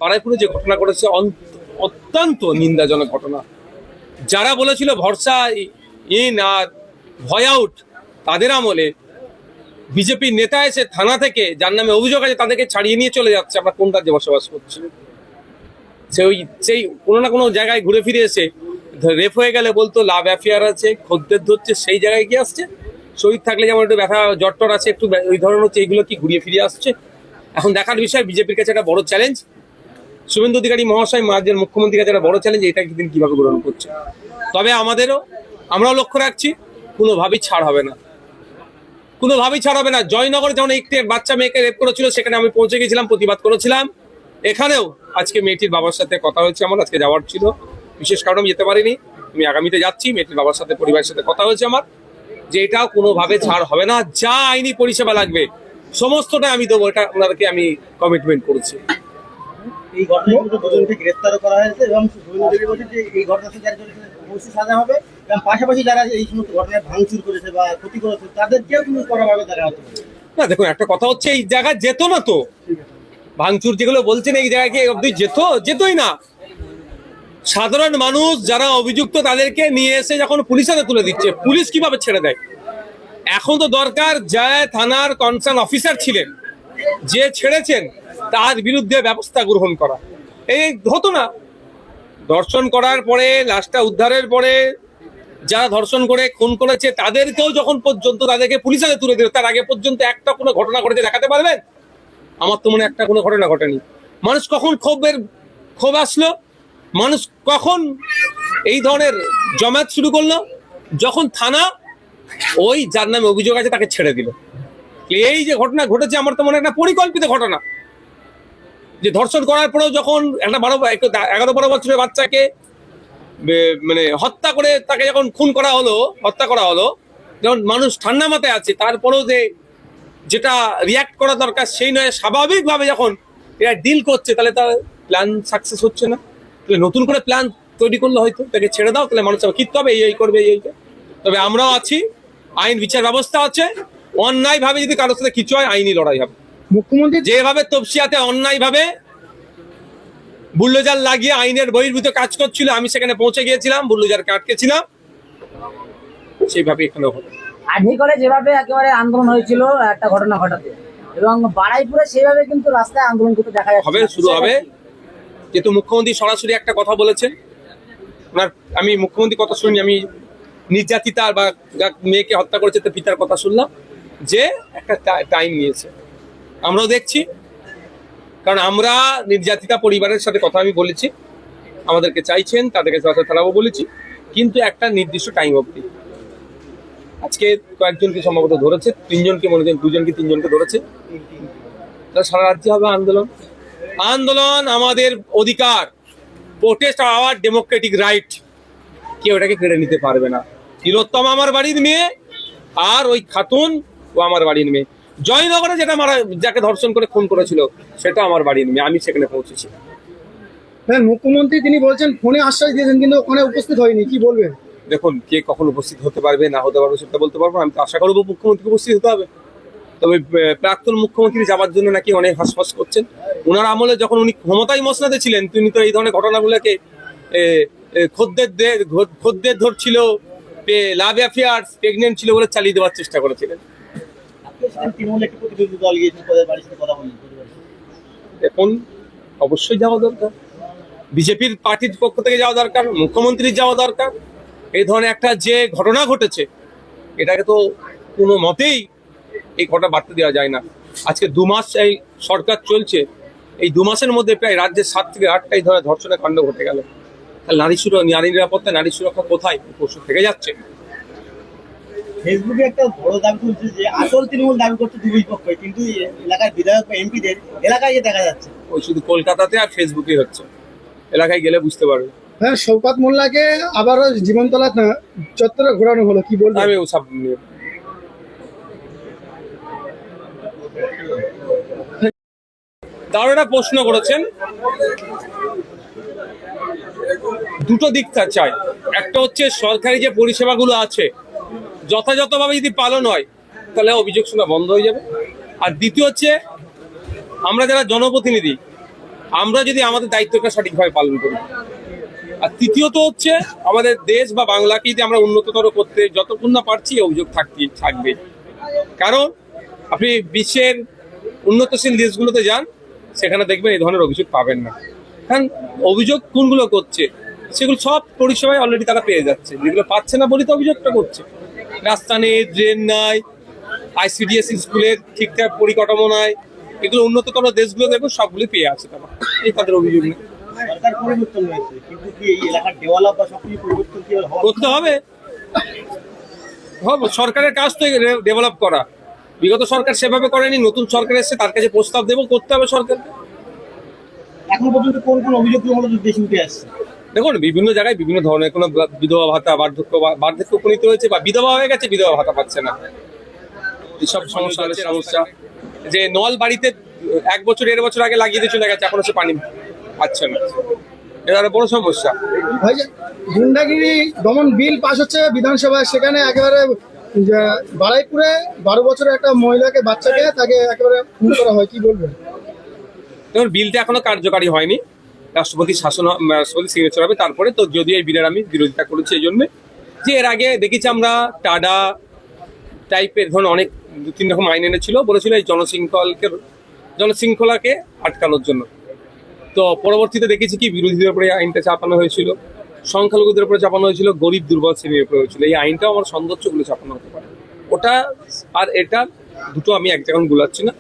বারুইপুরে যে ঘটনা ঘটেছে অত্যন্ত নিন্দাজনক ঘটনা। যারা বলেছিল ভরসা ইন আর ভয় আউট, তাদের আমলে বিজেপির নেতা এসে থানা থেকে যার নামে অভিযোগ আছে তাদেরকে ছাড়িয়ে নিয়ে চলে যাচ্ছে। আমরা কোন রাজ্যে বসবাস করছি? সেই কোনো না কোনো জায়গায় ঘুরে ফিরে এসে রেপ হয়ে গেলে বলতো লাভ অ্যাফেয়ার আছে, খদ্দের ধরছে, সেই জায়গায় কি আসছে? শহীদ থাকলে যেমন একটু ব্যথা জট্টর আছে, একটু ওই ধরনের হচ্ছে, এইগুলো কি ঘুরিয়ে ফিরিয়ে আসছে? এখন দেখার বিষয়, বিজেপির কাছে একটা বড় চ্যালেঞ্জ, শুভেন্দু অধিকারী মহাশয় রাজ্যের মুখ্যমন্ত্রীর কাছে একটা বড় চ্যালেঞ্জ, এটা তিনি কিভাবে গ্রহণ করছে। তবে আমরাও লক্ষ্য রাখছি, কোনোভাবেই ছাড় হবে না, কোনোভাবেই ছাড় হবে না। জয়নগরে যেমন একটি বাচ্চা মেয়েকে রেপ করেছিল, সেখানে আমি পৌঁছে গেছিলাম, প্রতিবাদ করেছিলাম। এখানেও আজকে মেয়েটির বাবার সাথে কথা হয়েছে আমার, আজকে যাওয়ার ছিল, বিশেষ কারণে আমি যেতে পারিনি, আমি আগামীতে যাচ্ছি। মেয়েটির বাবার সাথে, পরিবারের সাথে কথা হয়েছে আমার, যে এটাও কোনোভাবে ছাড় হবে না। যা আইনি পরিষেবা লাগবে সমস্তটা আমি দেবো, এটা ওনাদেরকে আমি কমিটমেন্ট করেছি। এই ঘটনায় দুজনকে গ্রেফতারও করা হয়েছে এবং বলছে যে এই ঘটনাতে যারা জড়িত অবশ্যই সাজা হবে, এবং পাশাপাশি যারা এই সমস্ত ঘটনায় ভাঙচুর করেছে বা ক্ষতি করেছে তাদেরকেও কিন্তু কড়াভাবে দেখা হচ্ছে। না দেখুন, একটা কথা হচ্ছে, এই জায়গায় যেত না তো, ভাঙচুর যেগুলো বলছেন এই জায়গায় কি অব্দি যেতই না। সাধারণ মানুষ যারা অভিযুক্ত তাদেরকে নিয়ে এসে যখন পুলিশের হাতে তুলে দিচ্ছে, পুলিশ কিভাবে ছেড়ে দেয়? এখন তো দরকার, যা থানার কনসার্ন অফিসার ছিলেন, যে ছেড়েছেন, তার বিরুদ্ধে ব্যবস্থা গ্রহণ করা। এই হতো না, ধর্ষণ করার পরে, লাশটা উদ্ধারের পরে যারা ধর্ষণ করে খুন করেছে তাদেরকেও যখন পর্যন্ত তাদেরকে পুলিশ হাতে তুলে দিল, তার আগে পর্যন্ত একটা কোনো ঘটনা ঘটেছে দেখাতে পারবেন? আমার তো মনে একটা কোনো ঘটনা ঘটেনি। মানুষ কখন ক্ষোভ আসলো, মানুষ কখন এই ধরনের জমায়েত শুরু করলো? যখন থানা ওই যার নামে অভিযোগ আছে তাকে ছেড়ে দিল। এই যে ঘটনা ঘটেছে, আমার তো মনে হয় একটা পরিকল্পিত ঘটনা, যে ধর্ষণ করার পরেও যখন একটা 11-12 বছরের বাচ্চাকে মানে হত্যা করে তাকে যখন হত্যা করা হলো, যখন মানুষ ঠান্ডা মাথায় আছে, তারপরেও যেটা রিয়াক্ট করা দরকার সেই নয়, স্বাভাবিকভাবে যখন এরা ডিল করছে, তাহলে তার প্ল্যান সাকসেস হচ্ছে না। তাহলে নতুন করে প্ল্যান তৈরি করলে হয়তো তাকে ছেড়ে দাও, তাহলে মানুষ কিনতে হবে, এই করবে, এই। তবে আমরাও আছি, আইন বিচার ব্যবস্থা আছে, অন্যায় ভাবে যদি কারোর সাথে কিছু হয় আইনি লড়াই হবে। মুখ্যমন্ত্রী যেভাবে তপসিয়াতে অন্যায় ভাবে বুল্ডোজার লাগিয়ে আইনের বহির্ভূত কাজ করছিল, আমি সেখানে পৌঁছে গিয়েছিলাম, বুল্ডোজারকে আটকেছিলাম, সেইভাবে এখানেও হবে। আর্নিকলে যেভাবে একেবারে আন্দোলন হয়েছিল একটা ঘটনা ঘটাতে, এবং বারুইপুরে সেভাবে কিন্তু রাস্তায় আন্দোলন করতে দেখা যাচ্ছে, হবে, শুরু হবে। যেহেতু মুখ্যমন্ত্রী সরাসরি একটা কথা বলেছেন, আমি মুখ্যমন্ত্রী কথা শুনি, আমি নির্যাতিতা বা মেয়েকে হত্যা করেছে তার পিতার কথা শুনলাম, যে একটা টাইম নিয়েছে। আমরাও দেখছি, কারণ আমরা নির্যাতিতা পরিবারের সাথে কথা আমি বলেছি, আমাদেরকে চাইছেন, তাদেরকে তারাও বলেছি, কিন্তু একটা নির্দিষ্ট টাইম অবধি। আজকে কয়েকজনকে সম্ভবত ধরেছে, 3জনকে মনে হয়, 2জনকে 3জনকে ধরেছে। সারা রাজ্যে হবে আন্দোলন আমাদের অধিকার, প্রোটেস্ট আওয়ার ডেমোক্রেটিক রাইট, কেউ এটাকে কেড়ে নিতে পারবে না। তিলোত্তম আমার বাড়ির মেয়ে, আর ওই খাতুন ও আমার বাড়ির মেয়ে। জয়নগরে যাকে ধর্ষণ করে খুন করেছিল, সেটা আমার বাড়ির মেয়ে, আমি সেখানে পৌঁছেছি। হ্যাঁ, মুখ্যমন্ত্রী তিনি বলছেন ফোনে আশ্বাস দিয়েছেন, কিন্তু ওখানে উপস্থিত হয়নি, কি বলবেন? দেখুন, কে কখন উপস্থিত হতে পারবে না হতে পারবে সেটা বলতে পারবো, আমি তো আশা করবো মুখ্যমন্ত্রীকে উপস্থিত হতে হবে। তবে প্রাক্তন মুখ্যমন্ত্রী যাওয়ার জন্য নাকি অনেক হাসফাস করছেন। ওনার আমলে যখন উনি ক্ষমতায় মসনাদে ছিলেন, তিনি তো এই ধরনের ঘটনাগুলোকে খদ্দের ধরছিল, লাভ অ্যাফেয়ার, প্রেগনেন্ট ছিল বলে চালিয়ে দেওয়ার চেষ্টা করেছিলেন। এখন অবশ্যই যাওয়া দরকার, বিজেপির পার্টির পক্ষ থেকে যাওয়া দরকার, মুখ্যমন্ত্রীর যাওয়া দরকার। এই ধরনের একটা যে ঘটনা ঘটেছে, এটাকে তো কোনো মতেই এই ঘটনা বাড়তে দেওয়া যায় না। আজকে 2 মাস এই সরকার চলছে, এই 2 মাসের মধ্যে প্রায় রাজ্যে 7 থেকে 8টা এই ধরনের ধর্ষণের কাণ্ড ঘটে গেল। তাহলে নারী নিরাপত্তা, নারী সুরক্ষা কোথায়? প্রশ্ন থেকে যাচ্ছে। ফেসবুকে একটা বড় দাবি তুলছে যে আসল তৃণমূল দাবি করছে দুই পক্ষই, কিন্তু এলাকার বিধায়ক বা এমপিদের এলাকায় দেখা যাচ্ছে। ওই শুধু কলকাতাতে আর ফেসবুকে হচ্ছে, এলাকায় গেলে বুঝতে পারবে। হ্যাঁ, শওকত মোল্লাকে আবারও জীবনতলা চত্বরে ঘোরানো হলো, কি বলবেন? আমি ওসব নিয়ে দারুণ একটা প্রশ্ন করেছেন। দুটো দিক চাই, একটা হচ্ছে সরকারি যে পরিষেবাগুলো আছে যথাযথভাবে যদি পালন হয়, তাহলে অভিযোগ শোনা বন্ধ হয়ে যাবে। আর দ্বিতীয় হচ্ছে, আমরা যারা জনপ্রতিনিধি, আমরা যদি আমাদের দায়িত্বটা সঠিকভাবে পালন করি। আর তৃতীয়ত হচ্ছে আমাদের দেশ বা বাংলাকে যদি আমরা উন্নততর করতে যতক্ষণ না পারছি এই অভিযোগ থাকবে। কারণ আপনি বিশ্বের উন্নতশীল দেশগুলোতে যান, সেখানে দেখবেন এই ধরনের অভিযোগ পাবেন না। কারণ অভিযোগ কোনগুলো করছে সেগুলো সব পরিষেবায় অলরেডি তারা পেয়ে যাচ্ছে, যেগুলো পাচ্ছে না বলে তো অভিযোগটা করছে। রাস্তা নেই, ড্রেন নাই, ICDS স্কুলের ঠিকঠাক পরিকাঠামো নাই, এগুলো উন্নততর দেশগুলো দেখবেন সবগুলি পেয়ে আছে তারা, এই তাদের অভিযোগ নেই। সরকার পরিবর্তন হয়েছে, কিন্তু কি এই এলাকার ডেভেলপ বা সবকিছু পরিবর্তন কি করতে হবে। সরকারের কাজ তো ডেভেলপ করা, বিগত সরকার সেভাবে করেনি, নতুন সরকার এসে তার কাছে প্রস্তাব দেবো, করতে হবে সরকারকে। এখন পর্যন্ত কোন কোন অভিযোগগুলো মূলত বেশি উঠে আসছে? দেখুন বিভিন্ন জায়গায় বিভিন্ন ধরনের, কোনো বিধবা ভাতা, বার্ধক্য উপনীত হয়েছে বা বিধবা হয়ে গেছে, বিধবা ভাতা পাচ্ছে না, এইসব সমস্যা হচ্ছে। সমস্যা যে নল বাড়িতে 1 বছর 1.5 বছর আগে লাগিয়ে দিয়ে চলে গেছে, এখনো সে পানি পাচ্ছে না, এটা একটা বড় সমস্যা। ভাই যে গুন্ডাগিরি দমন বিল পাস হচ্ছে বিধানসভায়, সেখানে একেবারে বারুইপুরে 12 বছরের একটা মহিলাকে, বাচ্চাকে তাকে একেবারে খুন করা হয়, কি বলবেন? দেখুন বিলটা এখনো কার্যকারী হয়নি, রাষ্ট্রপতি সিগনেচার হবে তারপরে। তো যদিও এই বিলের আমি বিরোধিতা করেছি এই জন্যে যে এর আগে দেখেছি আমরা টাডা টাইপের ধরুন অনেক 2-3 রকম আইন এনেছিল, বলেছিল এই জনশৃঙ্খলাকে আটকানোর জন্য। তো পরবর্তীতে দেখেছি কি বিরোধীদের উপরে আইনটা চাপানো হয়েছিল, সংখ্যালঘুদের উপরে চাপানো হয়েছিল, গরিব দুর্বল শ্রেণীর উপরে হয়েছিল। এই আইনটাও আমার সৌন্দর্যগুলো চাপানো হতে পারে ওটা, আর এটা দুটো আমি এক জায়গায় গুলাচ্ছি না।